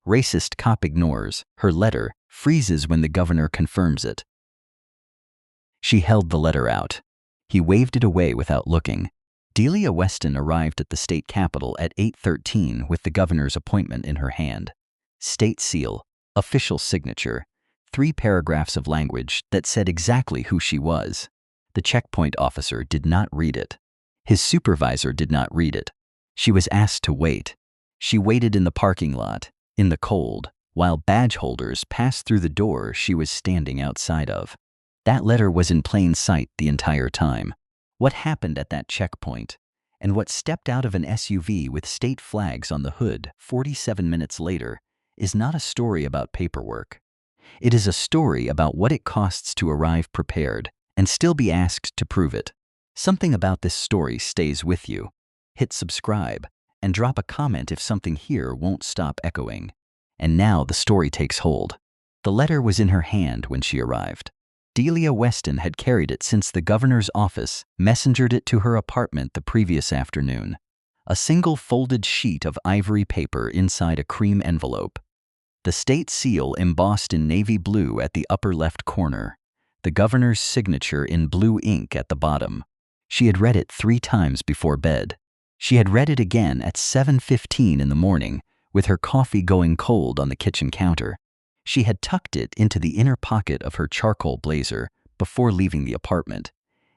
Racist cop ignores. Her letter freezes when the governor confirms it. She held the letter out. He waved it away without looking. Delia Weston arrived at the state capitol at 8:13 with the governor's appointment in her hand. State seal, official signature, 3 paragraphs of language that said exactly who she was. The checkpoint officer did not read it. His supervisor did not read it. She was asked to wait. She waited in the parking lot, in the cold, while badge holders passed through the door she was standing outside of. That letter was in plain sight the entire time. What happened at that checkpoint, and what stepped out of an SUV with state flags on the hood 47 minutes later, is not a story about paperwork. It is a story about what it costs to arrive prepared and still be asked to prove it. Something about this story stays with you. Hit subscribe and drop a comment if something here won't stop echoing. And now the story takes hold. The letter was in her hand when she arrived. Delia Weston had carried it since the governor's office messengered it to her apartment the previous afternoon. A single folded sheet of ivory paper inside a cream envelope. The state seal embossed in navy blue at the upper left corner. The governor's signature in blue ink at the bottom. She had read it 3 times before bed. She had read it again at 7:15 in the morning, with her coffee going cold on the kitchen counter. She had tucked it into the inner pocket of her charcoal blazer before leaving the apartment,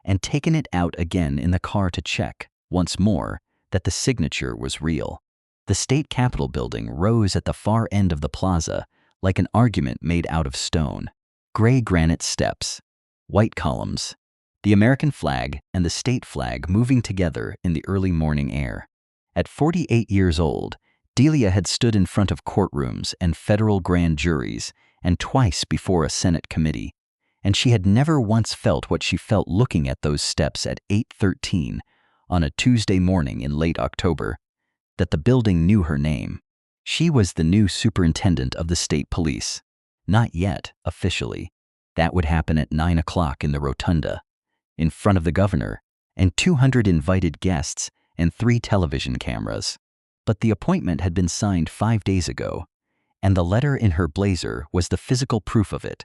and taken it out again in the car to check, once more, that the signature was real. The state capitol building rose at the far end of the plaza like an argument made out of stone. Gray granite steps, white columns, the American flag and the state flag moving together in the early morning air. At 48 years old, Delia had stood in front of courtrooms and federal grand juries and twice before a Senate committee, and she had never once felt what she felt looking at those steps at 8:13 on a Tuesday morning in late October, that the building knew her name. She was the new superintendent of the state police. Not yet, officially. That would happen at 9 o'clock in the rotunda, in front of the governor, and 200 invited guests and 3 television cameras. But the appointment had been signed 5 days ago, and the letter in her blazer was the physical proof of it.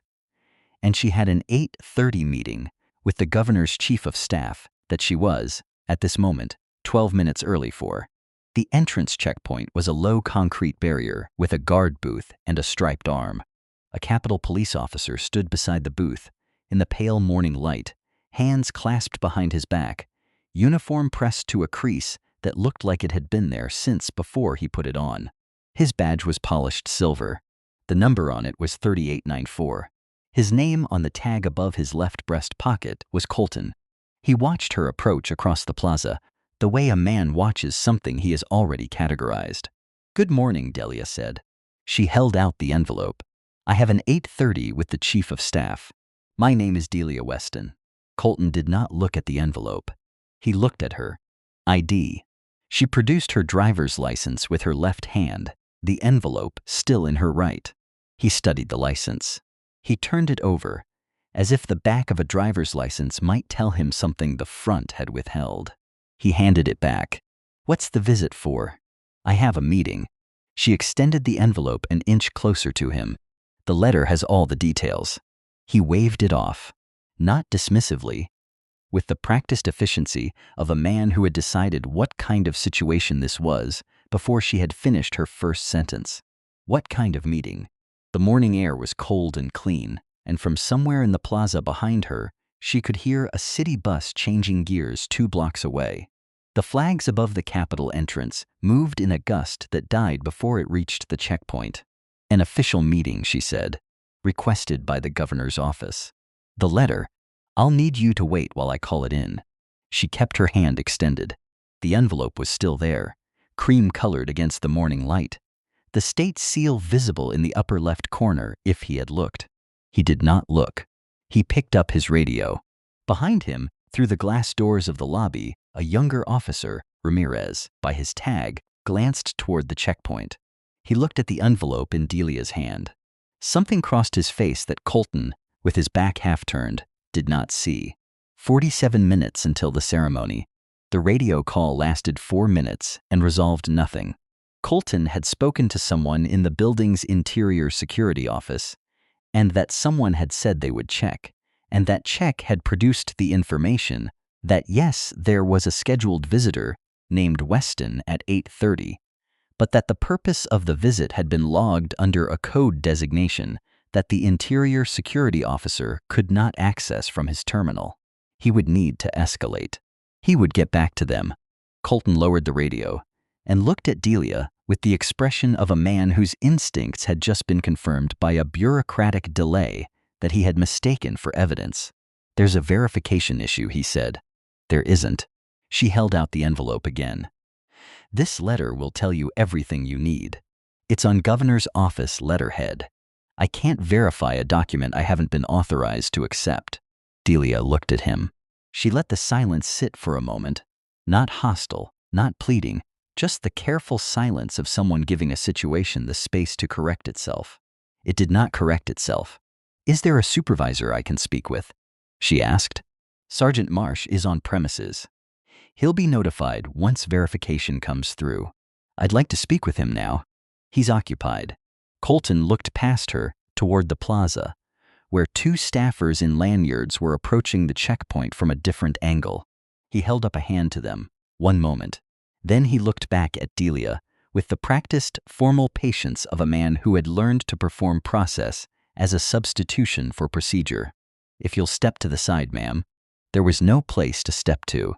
And she had an 8:30 meeting with the governor's chief of staff that she was, at this moment, 12 minutes early for. The entrance checkpoint was a low concrete barrier with a guard booth and a striped arm. A Capitol police officer stood beside the booth, in the pale morning light, hands clasped behind his back, uniform pressed to a crease that looked like it had been there since before he put it on. His badge was polished silver. The number on it was 3894. His name on the tag above his left breast pocket was Colton. He watched her approach across the plaza, the way a man watches something he has already categorized. "Good morning," Delia said. She held out the envelope. "I have an 8:30 with the chief of staff. My name is Delia Weston." Colton did not look at the envelope. He looked at her. ID. She produced her driver's license with her left hand, the envelope still in her right. He studied the license. He turned it over, as if the back of a driver's license might tell him something the front had withheld. He handed it back. "What's the visit for?" "I have a meeting." She extended the envelope an inch closer to him. "The letter has all the details." He waved it off, not dismissively, with the practiced efficiency of a man who had decided what kind of situation this was before she had finished her first sentence. What kind of meeting? The morning air was cold and clean, and from somewhere in the plaza behind her, she could hear a city bus changing gears 2 blocks away. The flags above the Capitol entrance moved in a gust that died before it reached the checkpoint. "An official meeting," she said, "requested by the governor's office. The letter, I'll need you to wait while I call it in." She kept her hand extended. The envelope was still there, cream-colored against the morning light, the state seal visible in the upper left corner if he had looked. He did not look. He picked up his radio. Behind him, through the glass doors of the lobby, a younger officer, Ramirez, by his tag, glanced toward the checkpoint. He looked at the envelope in Delia's hand. Something crossed his face that Colton, with his back half-turned, did not see. 47 minutes until the ceremony. The radio call lasted 4 minutes and resolved nothing. Colton had spoken to someone in the building's interior security office, and that someone had said they would check, and that check had produced the information that yes, there was a scheduled visitor named Weston at 8:30, but that the purpose of the visit had been logged under a code designation that the interior security officer could not access from his terminal. He would need to escalate. He would get back to them. Colton lowered the radio and looked at Delia with the expression of a man whose instincts had just been confirmed by a bureaucratic delay that he had mistaken for evidence. "There's a verification issue," he said. "There isn't." She held out the envelope again. "This letter will tell you everything you need. It's on Governor's office letterhead. I can't verify a document I haven't been authorized to accept." Delia looked at him. She let the silence sit for a moment, not hostile, not pleading, just the careful silence of someone giving a situation the space to correct itself. It did not correct itself. "Is there a supervisor I can speak with?" she asked. "Sergeant Marsh is on premises. He'll be notified once verification comes through. I'd like to speak with him now. He's occupied." Colton looked past her toward the plaza, where two staffers in lanyards were approaching the checkpoint from a different angle. He held up a hand to them. One moment. Then he looked back at Delia with the practiced, formal patience of a man who had learned to perform process as a substitution for procedure. "If you'll step to the side, ma'am." There was no place to step to.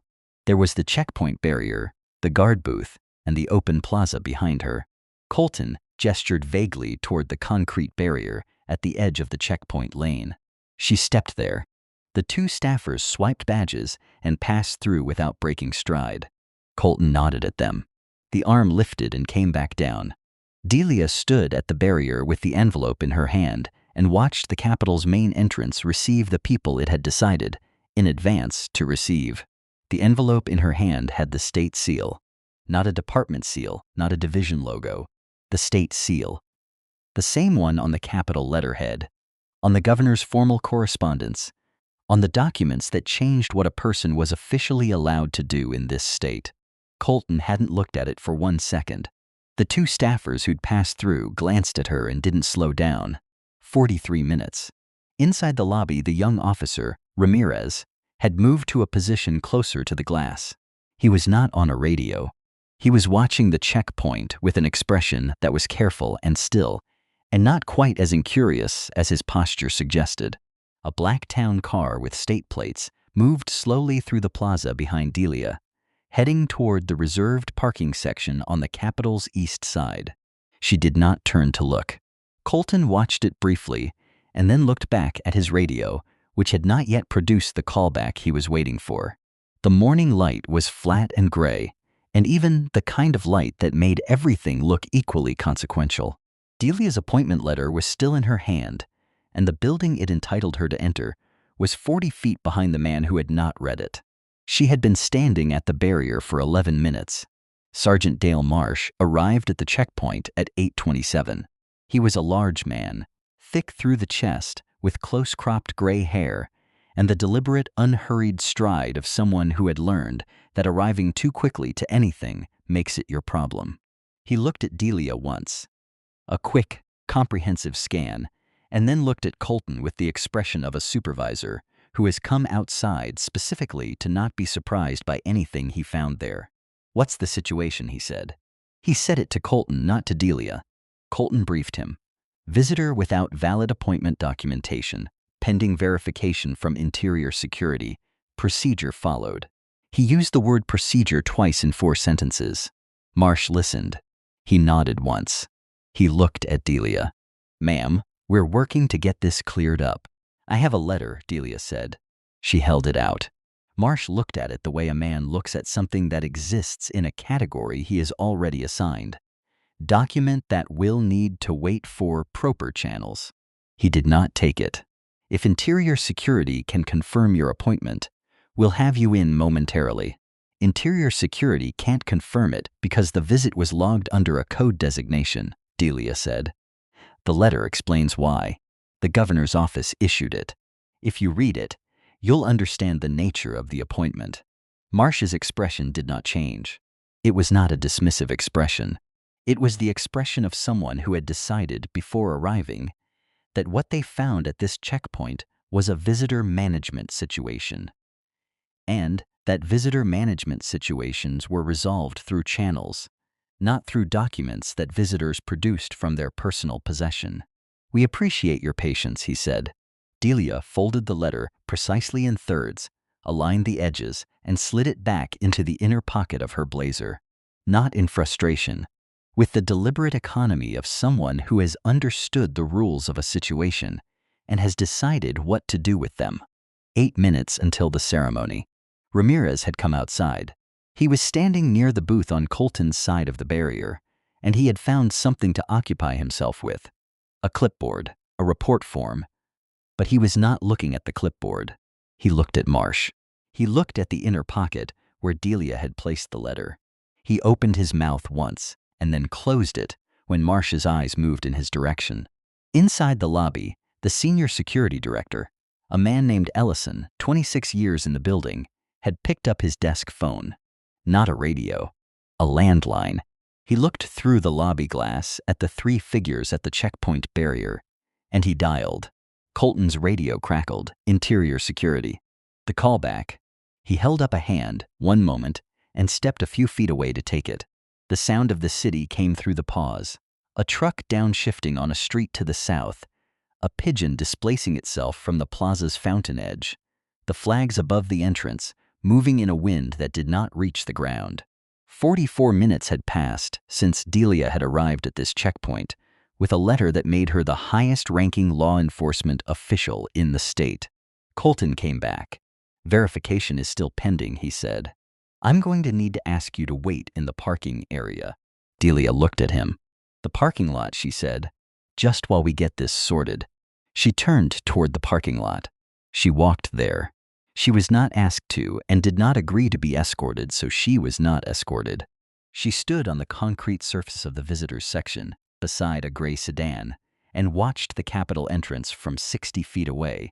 There was the checkpoint barrier, the guard booth, and the open plaza behind her. Colton gestured vaguely toward the concrete barrier at the edge of the checkpoint lane. She stepped there. The two staffers swiped badges and passed through without breaking stride. Colton nodded at them. The arm lifted and came back down. Delia stood at the barrier with the envelope in her hand and watched the Capitol's main entrance receive the people it had decided, in advance, to receive. The envelope in her hand had the state seal. Not a department seal, not a division logo. The state seal. The same one on the Capitol letterhead, on the governor's formal correspondence, on the documents that changed what a person was officially allowed to do in this state. Colton hadn't looked at it for 1 second. The two staffers who'd passed through glanced at her and didn't slow down. 43 minutes. Inside the lobby, the young officer, Ramirez, had moved to a position closer to the glass. He was not on a radio. He was watching the checkpoint with an expression that was careful and still, and not quite as incurious as his posture suggested. A black town car with state plates moved slowly through the plaza behind Delia, heading toward the reserved parking section on the Capitol's east side. She did not turn to look. Colton watched it briefly and then looked back at his radio, which had not yet produced the callback he was waiting for. The morning light was flat and gray, and even the kind of light that made everything look equally consequential. Delia's appointment letter was still in her hand, and the building it entitled her to enter was 40 feet behind the man who had not read it. She had been standing at the barrier for 11 minutes. Sergeant Dale Marsh arrived at the checkpoint at 8:27. He was a large man, thick through the chest, with close-cropped gray hair, and the deliberate, unhurried stride of someone who had learned that arriving too quickly to anything makes it your problem. He looked at Delia once, a quick, comprehensive scan, and then looked at Colton with the expression of a supervisor who has come outside specifically to not be surprised by anything he found there. "What's the situation?" he said. He said it to Colton, not to Delia. Colton briefed him. "Visitor without valid appointment documentation, pending verification from interior security. Procedure followed." He used the word procedure twice in 4 sentences. Marsh listened. He nodded once. He looked at Delia. "Ma'am, we're working to get this cleared up." "I have a letter," Delia said. She held it out. Marsh looked at it the way a man looks at something that exists in a category he is already assigned. "Document that will need to wait for proper channels." He did not take it. "If interior security can confirm your appointment, we'll have you in momentarily." "Interior security can't confirm it because the visit was logged under a code designation," Delia said. "The letter explains why. The governor's office issued it. If you read it, you'll understand the nature of the appointment." Marsh's expression did not change. It was not a dismissive expression. It was the expression of someone who had decided before arriving that what they found at this checkpoint was a visitor management situation, and that visitor management situations were resolved through channels, not through documents that visitors produced from their personal possession. "We appreciate your patience," he said. Delia folded the letter precisely in thirds, aligned the edges, and slid it back into the inner pocket of her blazer. Not in frustration, with the deliberate economy of someone who has understood the rules of a situation and has decided what to do with them. 8 minutes until the ceremony. Ramirez had come outside. He was standing near the booth on Colton's side of the barrier, and he had found something to occupy himself with. A clipboard, a report form. But he was not looking at the clipboard. He looked at Marsh. He looked at the inner pocket where Delia had placed the letter. He opened his mouth once and then closed it when Marsh's eyes moved in his direction. Inside the lobby, the senior security director, a man named Ellison, 26 years in the building, had picked up his desk phone. Not a radio, a landline. He looked through the lobby glass at the 3 figures at the checkpoint barrier, and he dialed. Colton's radio crackled, interior security. The callback. He held up a hand, one moment, and stepped a few feet away to take it. The sound of the city came through the pause. A truck downshifting on a street to the south, a pigeon displacing itself from the plaza's fountain edge, the flags above the entrance, moving in a wind that did not reach the ground. 44 minutes had passed since Delia had arrived at this checkpoint, with a letter that made her the highest-ranking law enforcement official in the state. Colton came back. "Verification is still pending," he said. "I'm going to need to ask you to wait in the parking area." Delia looked at him. "The parking lot," she said, "just while we get this sorted." She turned toward the parking lot. She walked there. She was not asked to and did not agree to be escorted, so she was not escorted. She stood on the concrete surface of the visitors section, beside a gray sedan, and watched the Capitol entrance from 60 feet away,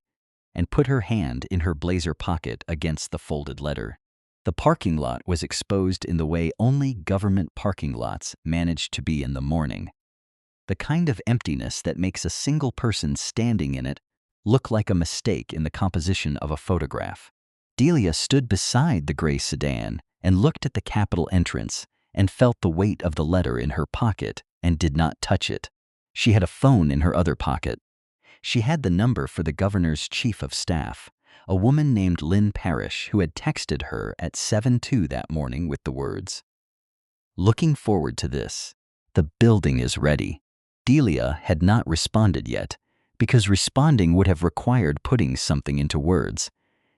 and put her hand in her blazer pocket against the folded letter. The parking lot was exposed in the way only government parking lots manage to be in the morning. The kind of emptiness that makes a single person standing in it look like a mistake in the composition of a photograph. Delia stood beside the gray sedan and looked at the Capitol entrance and felt the weight of the letter in her pocket and did not touch it. She had a phone in her other pocket. She had the number for the governor's chief of staff, a woman named Lynn Parrish, who had texted her at 7:02 that morning with the words, "Looking forward to this. The building is ready." Delia had not responded yet, because responding would have required putting something into words,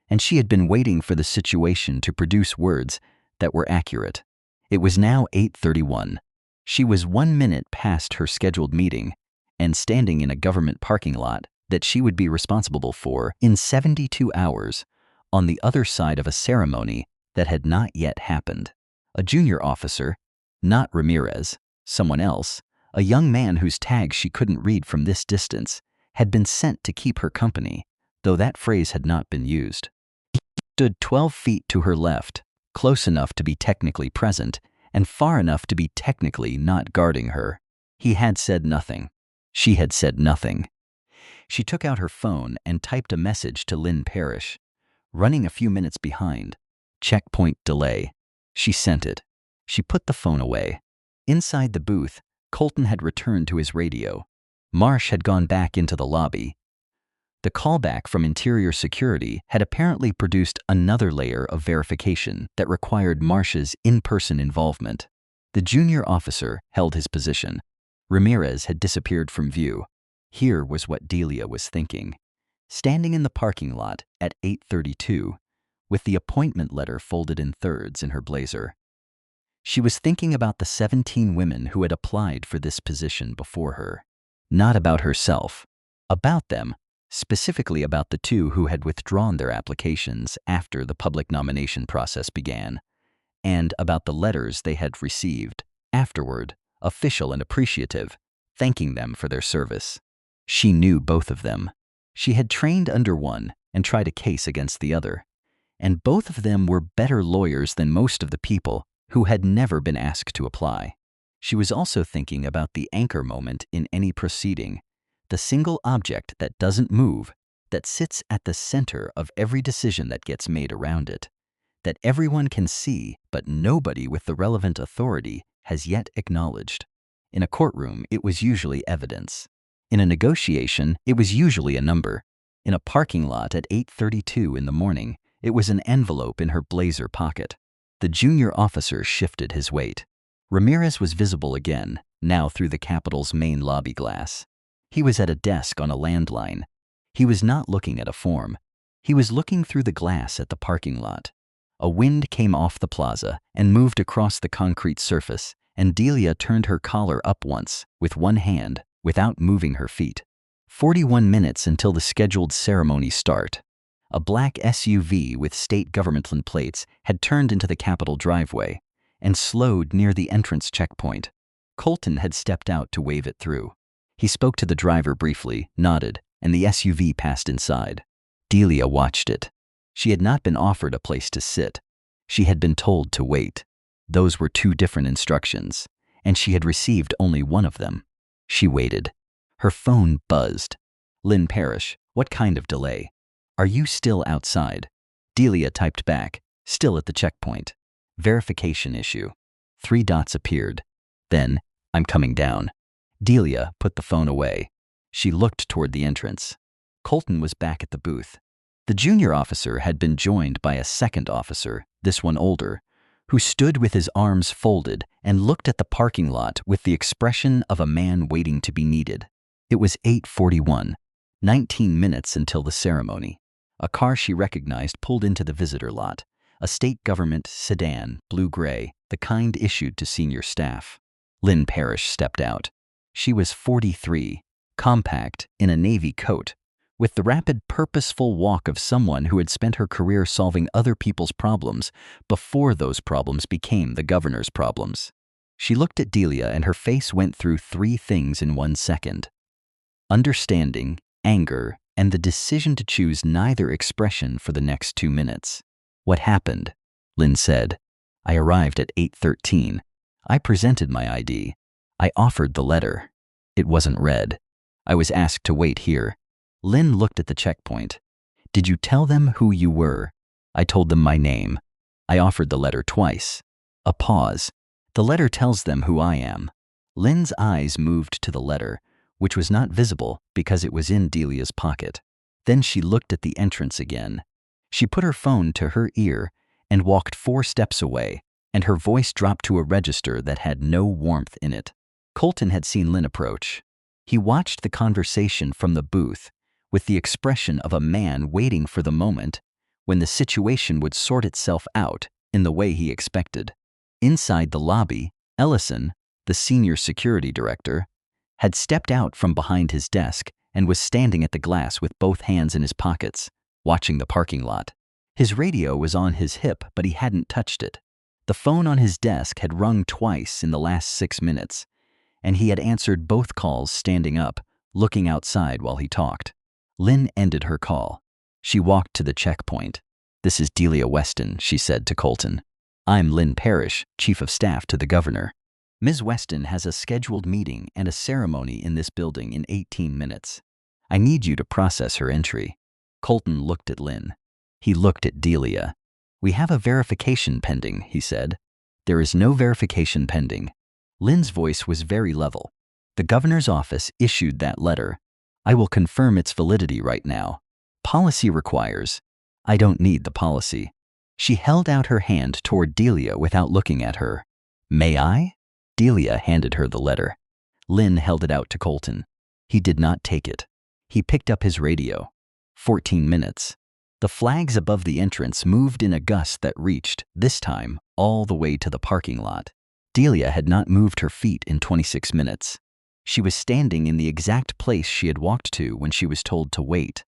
and she had been waiting for the situation to produce words that were accurate. It was now 8:31. She was 1 minute past her scheduled meeting and standing in a government parking lot that she would be responsible for in 72 hours on the other side of a ceremony that had not yet happened. A junior officer, not Ramirez, someone else, a young man whose tag she couldn't read from this distance, had been sent to keep her company, though that phrase had not been used. He stood 12 feet to her left, close enough to be technically present and far enough to be technically not guarding her. He had said nothing. She had said nothing. She took out her phone and typed a message to Lynn Parrish, running a few minutes behind. Checkpoint delay. She sent it. She put the phone away. Inside the booth, Colton had returned to his radio. Marsh had gone back into the lobby. The callback from interior security had apparently produced another layer of verification that required Marsh's in-person involvement. The junior officer held his position. Ramirez had disappeared from view. Here was what Delia was thinking. Standing in the parking lot at 8:32, with the appointment letter folded in thirds in her blazer, she was thinking about the 17 women who had applied for this position before her. Not about herself. About them, specifically about the 2 who had withdrawn their applications after the public nomination process began, and about the letters they had received afterward, official and appreciative, thanking them for their service. She knew both of them. She had trained under one and tried a case against the other, and both of them were better lawyers than most of the people who had never been asked to apply. She was also thinking about the anchor moment in any proceeding, the single object that doesn't move, that sits at the center of every decision that gets made around it, that everyone can see but nobody with the relevant authority has yet acknowledged. In a courtroom, it was usually evidence. In a negotiation, it was usually a number. In a parking lot at 8:32 in the morning, it was an envelope in her blazer pocket. The junior officer shifted his weight. Ramirez was visible again, now through the Capitol's main lobby glass. He was at a desk on a landline. He was not looking at a form. He was looking through the glass at the parking lot. A wind came off the plaza and moved across the concrete surface, and Delia turned her collar up once, with one hand, without moving her feet. 41 minutes until the scheduled ceremony start. A black SUV with state government plates had turned into the Capitol driveway and slowed near the entrance checkpoint. Colton had stepped out to wave it through. He spoke to the driver briefly, nodded, and the SUV passed inside. Delia watched it. She had not been offered a place to sit. She had been told to wait. Those were two different instructions, and she had received only one of them. She waited. Her phone buzzed. Lynn Parrish, what kind of delay? Are you still outside? Delia typed back, still at the checkpoint. Verification issue. 3 dots appeared. Then, I'm coming down. Delia put the phone away. She looked toward the entrance. Colton was back at the booth. The junior officer had been joined by a second officer, this one older, who stood with his arms folded and looked at the parking lot with the expression of a man waiting to be needed. It was 8:41, 19 minutes until the ceremony. A car she recognized pulled into the visitor lot, a state government sedan, blue-gray, the kind issued to senior staff. Lynn Parrish stepped out. She was 43, compact, in a navy coat, with the rapid, purposeful walk of someone who had spent her career solving other people's problems before those problems became the governor's problems. She looked at Delia and her face went through 3 things in 1 second. Understanding, anger, and the decision to choose neither expression for the next 2 minutes. What happened? Lynn said. I arrived at 8:13. I presented my ID. I offered the letter. It wasn't read. I was asked to wait here. Lynn looked at the checkpoint. Did you tell them who you were? I told them my name. I offered the letter twice. A pause. The letter tells them who I am. Lynn's eyes moved to the letter, which was not visible because it was in Delia's pocket. Then she looked at the entrance again. She put her phone to her ear and walked 4 steps away, and her voice dropped to a register that had no warmth in it. Colton had seen Lynn approach. He watched the conversation from the booth with the expression of a man waiting for the moment when the situation would sort itself out in the way he expected. Inside the lobby, Ellison, the senior security director, had stepped out from behind his desk and was standing at the glass with both hands in his pockets, watching the parking lot. His radio was on his hip, but he hadn't touched it. The phone on his desk had rung twice in the last 6 minutes, and he had answered both calls standing up, looking outside while he talked. Lynn ended her call. She walked to the checkpoint. This is Delia Weston, she said to Colton. I'm Lynn Parrish, Chief of Staff to the Governor. Ms. Weston has a scheduled meeting and a ceremony in this building in 18 minutes. I need you to process her entry. Colton looked at Lynn. He looked at Delia. We have a verification pending, he said. There is no verification pending. Lynn's voice was very level. The governor's office issued that letter. I will confirm its validity right now. Policy requires. I don't need the policy. She held out her hand toward Delia without looking at her. May I? Delia handed her the letter. Lynn held it out to Colton. He did not take it. He picked up his radio. 14 minutes. The flags above the entrance moved in a gust that reached, this time, all the way to the parking lot. Delia had not moved her feet in 26 minutes. She was standing in the exact place she had walked to when she was told to wait.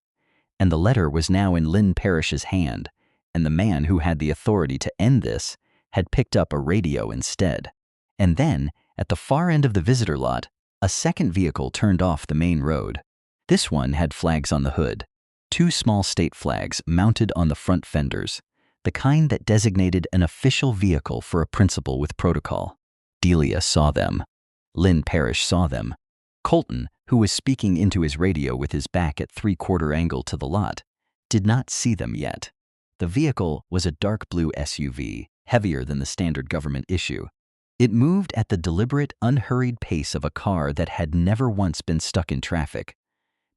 And the letter was now in Lynn Parrish's hand, and the man who had the authority to end this had picked up a radio instead. And then, at the far end of the visitor lot, a second vehicle turned off the main road. This one had flags on the hood, 2 small state flags mounted on the front fenders, the kind that designated an official vehicle for a principal with protocol. Delia saw them. Lynn Parrish saw them. Colton, who was speaking into his radio with his back at three-quarter angle to the lot, did not see them yet. The vehicle was a dark blue SUV, heavier than the standard government issue. It moved at the deliberate, unhurried pace of a car that had never once been stuck in traffic,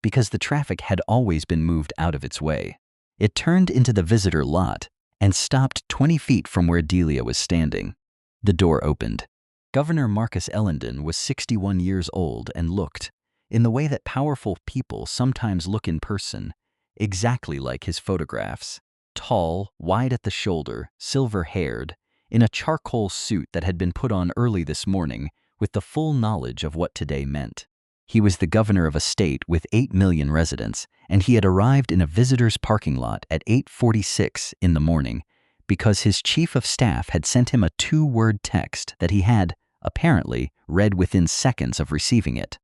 because the traffic had always been moved out of its way. It turned into the visitor lot and stopped 20 feet from where Delia was standing. The door opened. Governor Marcus Ellenden was 61 years old and looked, in the way that powerful people sometimes look in person, exactly like his photographs. Tall, wide at the shoulder, silver-haired, in a charcoal suit that had been put on early this morning with the full knowledge of what today meant. He was the governor of a state with 8 million residents, and he had arrived in a visitor's parking lot at 8:46 in the morning because his chief of staff had sent him a 2-word text that he had, apparently, read within seconds of receiving it.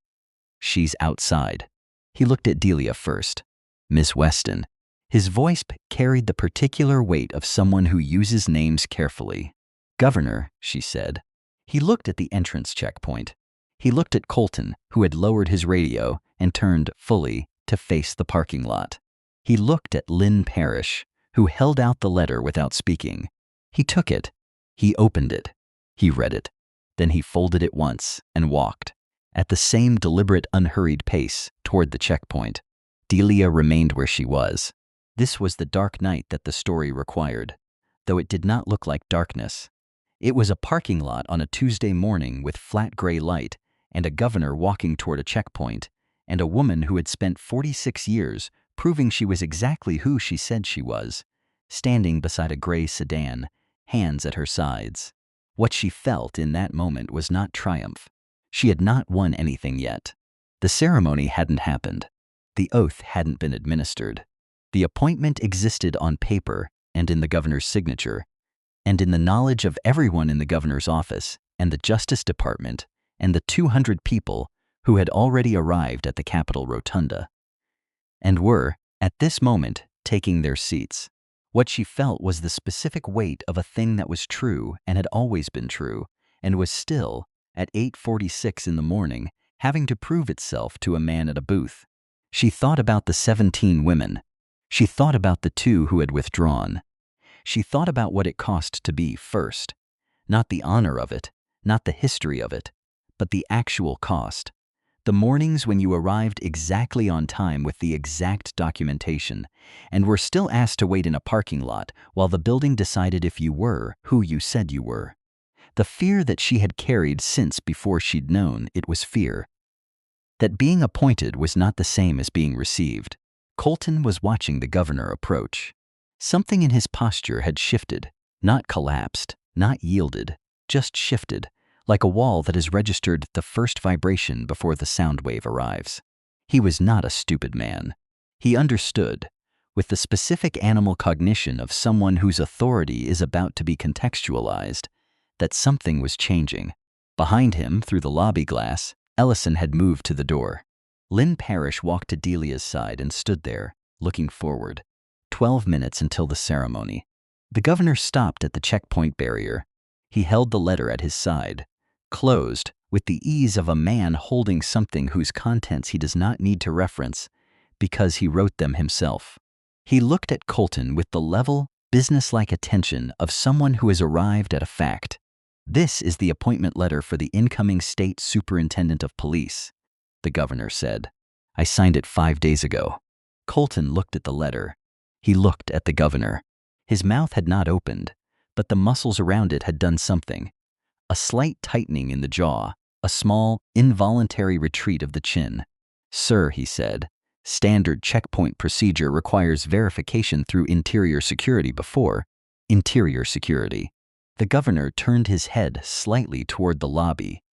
"She's outside." He looked at Delia first. "Miss Weston." His voice carried the particular weight of someone who uses names carefully. "Governor," she said. He looked at the entrance checkpoint. He looked at Colton, who had lowered his radio and turned fully to face the parking lot. He looked at Lynn Parrish, who held out the letter without speaking. He took it. He opened it. He read it. Then he folded it once and walked, at the same deliberate, unhurried pace, toward the checkpoint. Delia remained where she was. This was the dark night that the story required, though it did not look like darkness. It was a parking lot on a Tuesday morning with flat gray light, and a governor walking toward a checkpoint, and a woman who had spent 46 years proving she was exactly who she said she was, standing beside a gray sedan, hands at her sides. What she felt in that moment was not triumph. She had not won anything yet. The ceremony hadn't happened. The oath hadn't been administered. The appointment existed on paper and in the governor's signature, and in the knowledge of everyone in the governor's office and the Justice Department and the 200 people who had already arrived at the Capitol Rotunda, and were, at this moment, taking their seats. What she felt was the specific weight of a thing that was true and had always been true, and was still, at 8:46 in the morning, having to prove itself to a man at a booth. She thought about the 17 women. She thought about the 2 who had withdrawn. She thought about what it cost to be first. Not the honor of it, not the history of it, but the actual cost. The mornings when you arrived exactly on time with the exact documentation, and were still asked to wait in a parking lot while the building decided if you were who you said you were. The fear that she had carried since before she'd known it was fear. That being appointed was not the same as being received. Colton was watching the governor approach. Something in his posture had shifted, not collapsed, not yielded, just shifted, like a wall that has registered the first vibration before the sound wave arrives. He was not a stupid man. He understood, with the specific animal cognition of someone whose authority is about to be contextualized, that something was changing. Behind him, through the lobby glass, Ellison had moved to the door. Lynn Parrish walked to Delia's side and stood there, looking forward. 12 minutes until the ceremony. The governor stopped at the checkpoint barrier. He held the letter at his side, closed, with the ease of a man holding something whose contents he does not need to reference, because he wrote them himself. He looked at Colton with the level, businesslike attention of someone who has arrived at a fact. "This is the appointment letter for the incoming state superintendent of police," the governor said. "I signed it 5 days ago." Colton looked at the letter. He looked at the governor. His mouth had not opened, but the muscles around it had done something. A slight tightening in the jaw, a small, involuntary retreat of the chin. "Sir," he said, "standard checkpoint procedure requires verification through interior security before interior security." The governor turned his head slightly toward the lobby,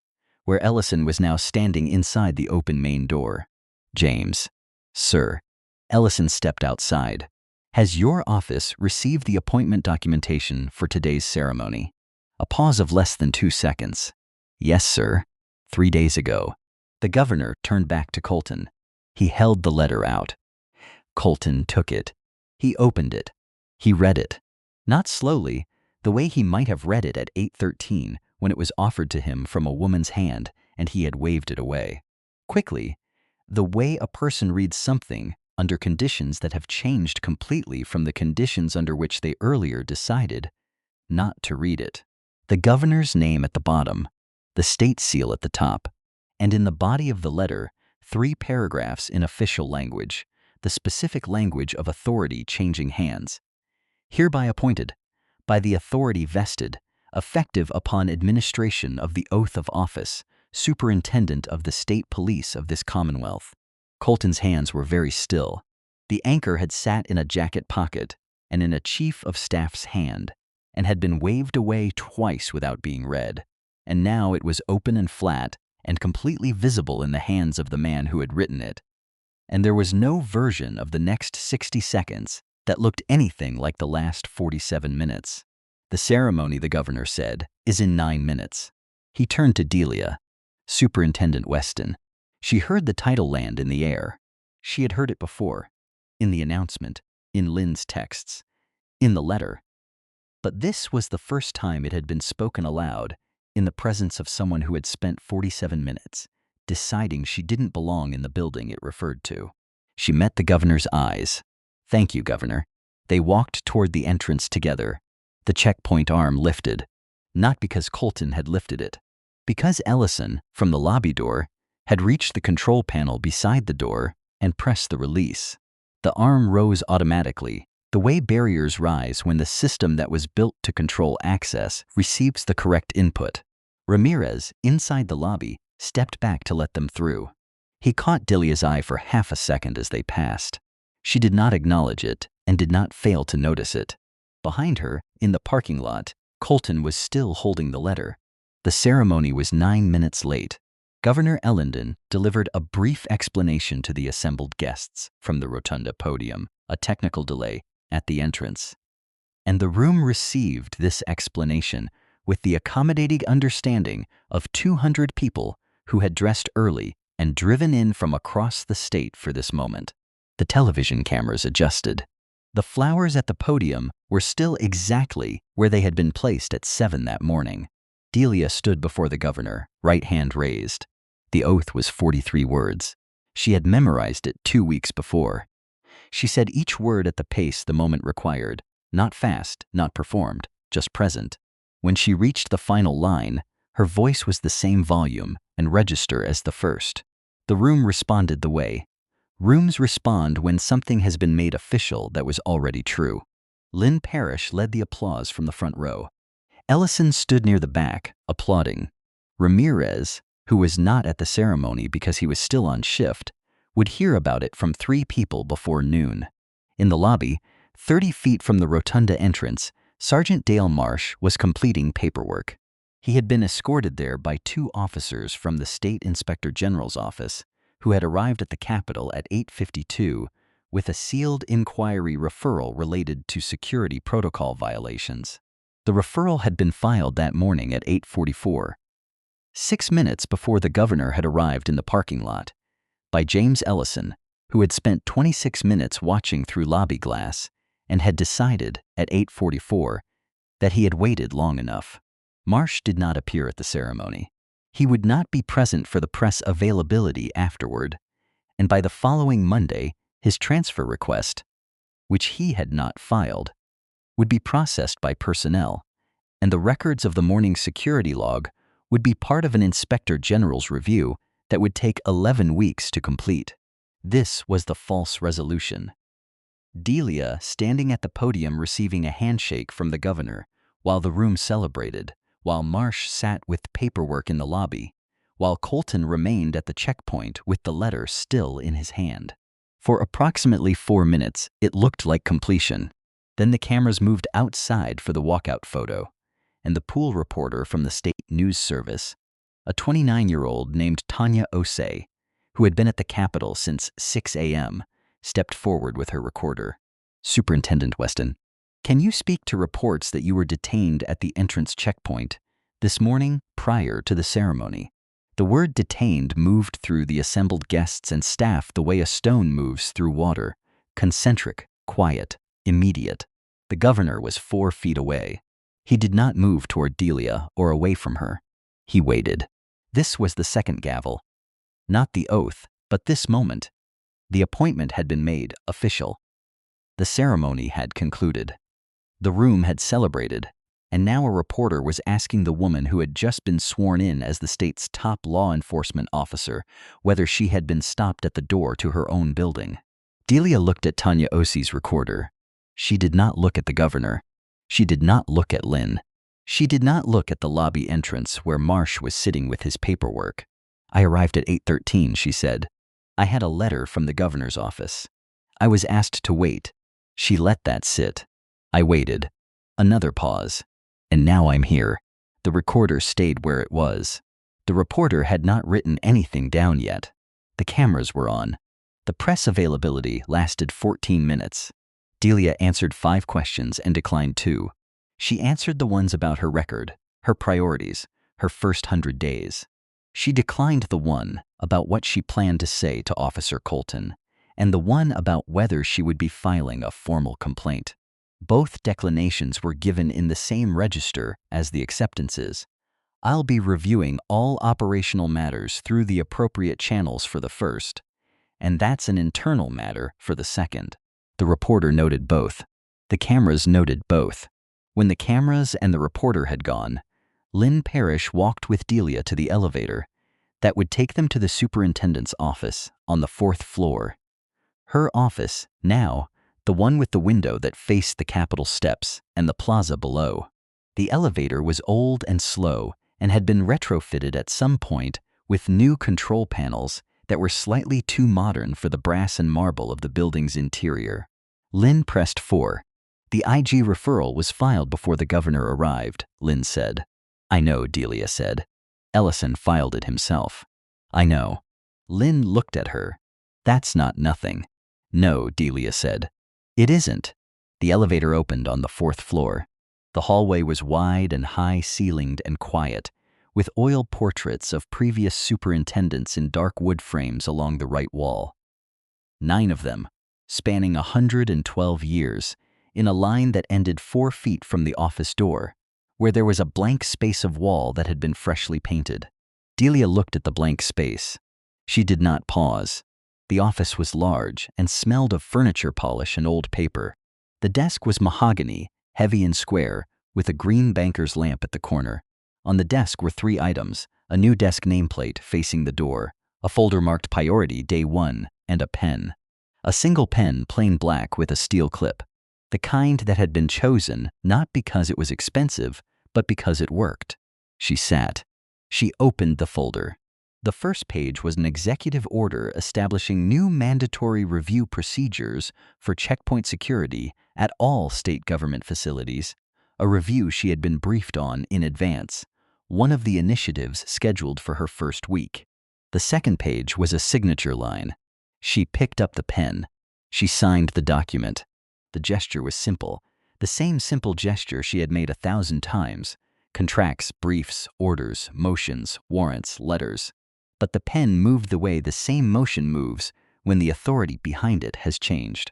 where Ellison was now standing inside the open main door. "James." "Sir." Ellison stepped outside. "Has your office received the appointment documentation for today's ceremony?" A pause of less than 2 seconds. "Yes, sir. 3 days ago." The governor turned back to Colton. He held the letter out. Colton took it. He opened it. He read it. Not slowly, the way he might have read it at 8:13, when it was offered to him from a woman's hand and he had waved it away. Quickly, the way a person reads something under conditions that have changed completely from the conditions under which they earlier decided not to read it. The governor's name at the bottom, the state seal at the top, and in the body of the letter, 3 paragraphs in official language, the specific language of authority changing hands. Hereby appointed, by the authority vested, effective upon administration of the oath of office, superintendent of the state police of this Commonwealth. Colton's hands were very still. The anchor had sat in a jacket pocket and in a chief of staff's hand, and had been waved away twice without being read, and now it was open and flat and completely visible in the hands of the man who had written it. And there was no version of the next 60 seconds that looked anything like the last 47 minutes. The ceremony, the governor said, is in 9 minutes. He turned to Delia, Superintendent Weston. She heard the title land in the air. She had heard it before, in the announcement, in Lynn's texts, in the letter. But this was the first time it had been spoken aloud in the presence of someone who had spent 47 minutes deciding she didn't belong in the building it referred to. She met the governor's eyes. "Thank you, Governor." They walked toward the entrance together, the checkpoint arm lifted, not because Colton had lifted it, because Ellison, from the lobby door, had reached the control panel beside the door and pressed the release. The arm rose automatically, the way barriers rise when the system that was built to control access receives the correct input. Ramirez, inside the lobby, stepped back to let them through. He caught Delia's eye for half a second as they passed. She did not acknowledge it and did not fail to notice it. Behind her, in the parking lot, Colton was still holding the letter. The ceremony was 9 minutes late. Governor Ellenden delivered a brief explanation to the assembled guests from the rotunda podium, a technical delay at the entrance. And the room received this explanation with the accommodating understanding of 200 people who had dressed early and driven in from across the state for this moment. The television cameras adjusted. The flowers at the podium were still exactly where they had been placed at 7 that morning. Delia stood before the governor, right hand raised. The oath was 43 words. She had memorized it 2 weeks before. She said each word at the pace the moment required, not fast, not performed, just present. When she reached the final line, her voice was the same volume and register as the first. The room responded the way rooms respond when something has been made official that was already true. Lynn Parrish led the applause from the front row. Ellison stood near the back, applauding. Ramirez, who was not at the ceremony because he was still on shift, would hear about it from 3 people before noon. In the lobby, 30 feet from the rotunda entrance, Sergeant Dale Marsh was completing paperwork. He had been escorted there by 2 officers from the State Inspector General's office, who had arrived at the Capitol at 8:52 with a sealed inquiry referral related to security protocol violations. The referral had been filed that morning at 8:44, 6 minutes before the governor had arrived in the parking lot, by James Ellison, who had spent 26 minutes watching through lobby glass and had decided at 8:44 that he had waited long enough. Marsh did not appear at the ceremony. He would not be present for the press availability afterward, and by the following Monday, his transfer request, which he had not filed, would be processed by personnel, and the records of the morning security log would be part of an inspector general's review that would take 11 weeks to complete. This was the false resolution. Delia standing at the podium receiving a handshake from the governor while the room celebrated, while Marsh sat with paperwork in the lobby, while Colton remained at the checkpoint with the letter still in his hand. For approximately 4 minutes, it looked like completion. Then the cameras moved outside for the walkout photo, and the pool reporter from the State News Service, a 29-year-old named Tanya Osei, who had been at the Capitol since 6 a.m., stepped forward with her recorder. "Superintendent Weston, can you speak to reports that you were detained at the entrance checkpoint this morning prior to the ceremony?" The word detained moved through the assembled guests and staff the way a stone moves through water, concentric, quiet, immediate. The governor was 4 feet away. He did not move toward Delia or away from her. He waited. This was the second gavel. Not the oath, but this moment. The appointment had been made official. The ceremony had concluded. The room had celebrated, and now a reporter was asking the woman who had just been sworn in as the state's top law enforcement officer whether she had been stopped at the door to her own building. Delia looked at Tanya Osi's recorder. She did not look at the governor. She did not look at Lynn. She did not look at the lobby entrance where Marsh was sitting with his paperwork. "I arrived at 8:13, she said. "I had a letter from the governor's office. I was asked to wait." She let that sit. I waited. Another pause. "And now I'm here." The recorder stayed where it was. The reporter had not written anything down yet. The cameras were on. The press availability lasted 14 minutes. Delia answered 5 questions and declined 2. She answered the ones about her record, her priorities, her first 100 days. She declined the one about what she planned to say to Officer Colton, and the one about whether she would be filing a formal complaint. Both declinations were given in the same register as the acceptances. "I'll be reviewing all operational matters through the appropriate channels for the first, and that's an internal matter for the second." The reporter noted both. The cameras noted both. When the cameras and the reporter had gone, Lynn Parrish walked with Delia to the elevator that would take them to the superintendent's office on the 4th floor. Her office, now, the one with the window that faced the Capitol steps and the plaza below. The elevator was old and slow and had been retrofitted at some point with new control panels that were slightly too modern for the brass and marble of the building's interior. Lynn pressed 4. "The IG referral was filed before the governor arrived," Lynn said. "I know," Delia said. "Ellison filed it himself." "I know." Lynn looked at her. "That's not nothing." "No," Delia said. "It isn't." The elevator opened on the 4th floor. The hallway was wide and high-ceilinged and quiet, with oil portraits of previous superintendents in dark wood frames along the right wall. 9 of them, spanning 112 years, in a line that ended 4 feet from the office door, where there was a blank space of wall that had been freshly painted. Delia looked at the blank space. She did not pause. The office was large and smelled of furniture polish and old paper. The desk was mahogany, heavy and square, with a green banker's lamp at the corner. On the desk were 3 items: a new desk nameplate facing the door, a folder marked Priority Day 1, and a pen. A single pen, plain black with a steel clip. The kind that had been chosen not because it was expensive, but because it worked. She sat. She opened the folder. The first page was an executive order establishing new mandatory review procedures for checkpoint security at all state government facilities, a review she had been briefed on in advance, one of the initiatives scheduled for her first week. The second page was a signature line. She picked up the pen. She signed the document. The gesture was simple, the same simple gesture she had made 1,000 times: contracts, briefs, orders, motions, warrants, letters. But the pen moved the way the same motion moves when the authority behind it has changed.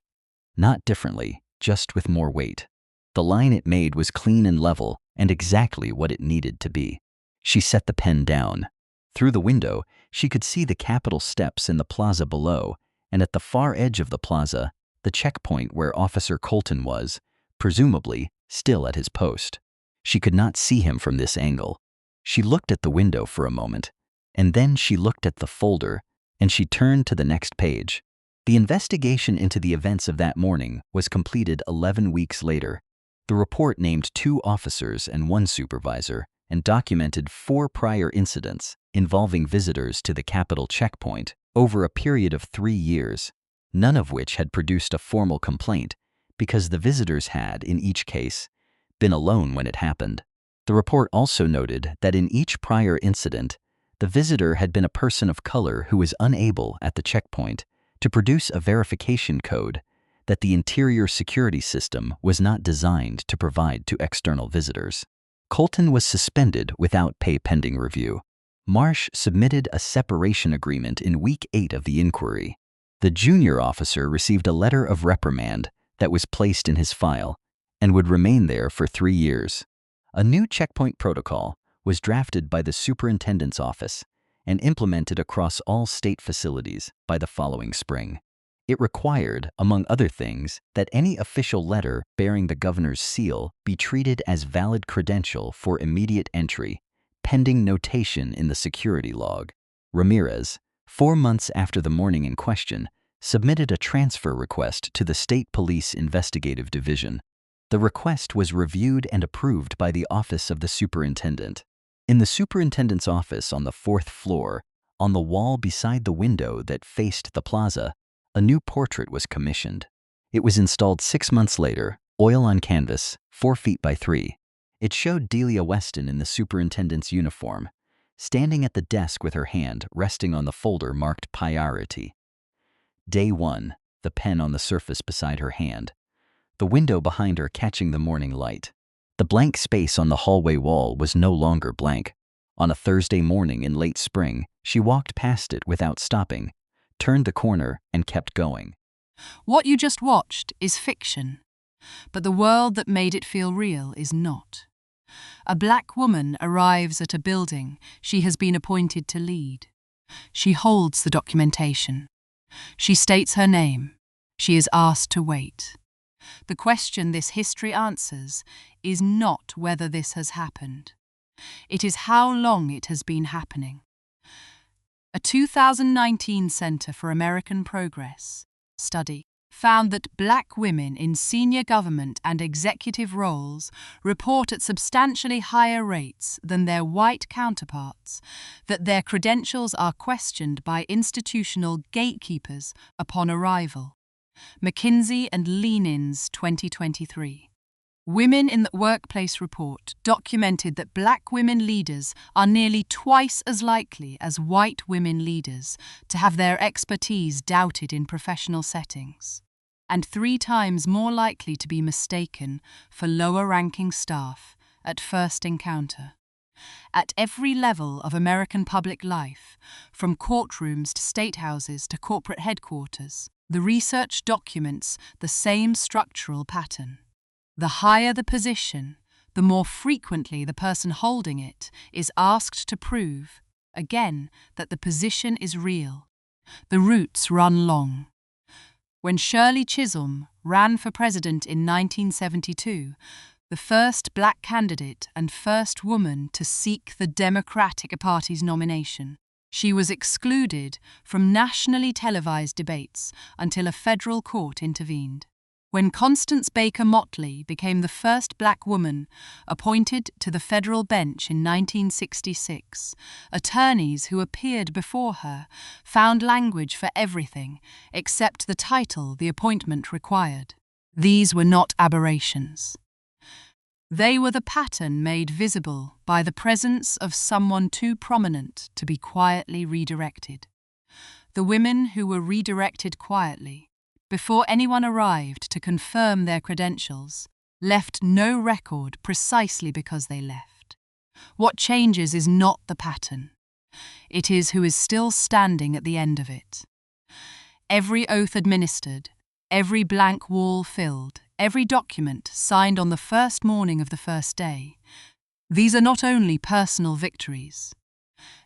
Not differently, just with more weight. The line it made was clean and level, and exactly what it needed to be. She set the pen down. Through the window, she could see the Capitol steps in the plaza below, and at the far edge of the plaza, the checkpoint where Officer Colton was, presumably still at his post. She could not see him from this angle. She looked at the window for a moment, and then she looked at the folder, and she turned to the next page. The investigation into the events of that morning was completed 11 weeks later. The report named 2 officers and 1 supervisor and documented 4 prior incidents involving visitors to the Capitol checkpoint over a period of 3 years, none of which had produced a formal complaint because the visitors had, in each case, been alone when it happened. The report also noted that in each prior incident, the visitor had been a person of color who was unable at the checkpoint to produce a verification code that the interior security system was not designed to provide to external visitors. Colton was suspended without pay pending review. Marsh submitted a separation agreement in week 8 of the inquiry. The junior officer received a letter of reprimand that was placed in his file and would remain there for 3 years. A new checkpoint protocol was drafted by the superintendent's office and implemented across all state facilities by the following spring. It required, among other things, that any official letter bearing the governor's seal be treated as valid credential for immediate entry, pending notation in the security log. Ramirez, 4 months after the morning in question, submitted a transfer request to the State Police Investigative Division. The request was reviewed and approved by the Office of the Superintendent. In the superintendent's office on the 4th floor, on the wall beside the window that faced the plaza, a new portrait was commissioned. It was installed 6 months later, oil on canvas, 4 feet by 3. It showed Delia Weston in the superintendent's uniform, standing at the desk with her hand resting on the folder marked Priority. Day 1, the pen on the surface beside her hand, the window behind her catching the morning light. The blank space on the hallway wall was no longer blank. On a Thursday morning in late spring, she walked past it without stopping, turned the corner, and kept going. What you just watched is fiction, but the world that made it feel real is not. A black woman arrives at a building she has been appointed to lead. She holds the documentation. She states her name. She is asked to wait. The question this history answers is not whether this has happened. It is how long it has been happening. A 2019 Center for American Progress study found that black women in senior government and executive roles report at substantially higher rates than their white counterparts, that their credentials are questioned by institutional gatekeepers upon arrival. McKinsey and Lean-In's 2023. Women in the Workplace report documented that black women leaders are nearly twice as likely as white women leaders to have their expertise doubted in professional settings, and 3 times more likely to be mistaken for lower-ranking staff at first encounter. At every level of American public life, from courtrooms to state houses to corporate headquarters, the research documents the same structural pattern. The higher the position, the more frequently the person holding it is asked to prove, again, that the position is real. The roots run long. When Shirley Chisholm ran for president in 1972, the first black candidate and first woman to seek the Democratic Party's nomination, she was excluded from nationally televised debates until a federal court intervened. When Constance Baker Motley became the first black woman appointed to the federal bench in 1966, attorneys who appeared before her found language for everything except the title the appointment required. These were not aberrations. They were the pattern made visible by the presence of someone too prominent to be quietly redirected. The women who were redirected quietly, before anyone arrived to confirm their credentials, left no record precisely because they left. What changes is not the pattern. It is who is still standing at the end of it. Every oath administered, every blank wall filled, every document signed on the first morning of the first day, these are not only personal victories.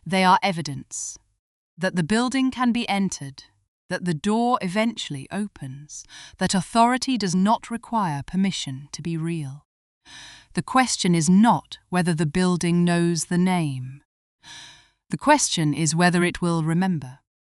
They are evidence that the building can be entered, that the door eventually opens, that authority does not require permission to be real. The question is not whether the building knows the name. The question is whether it will remember.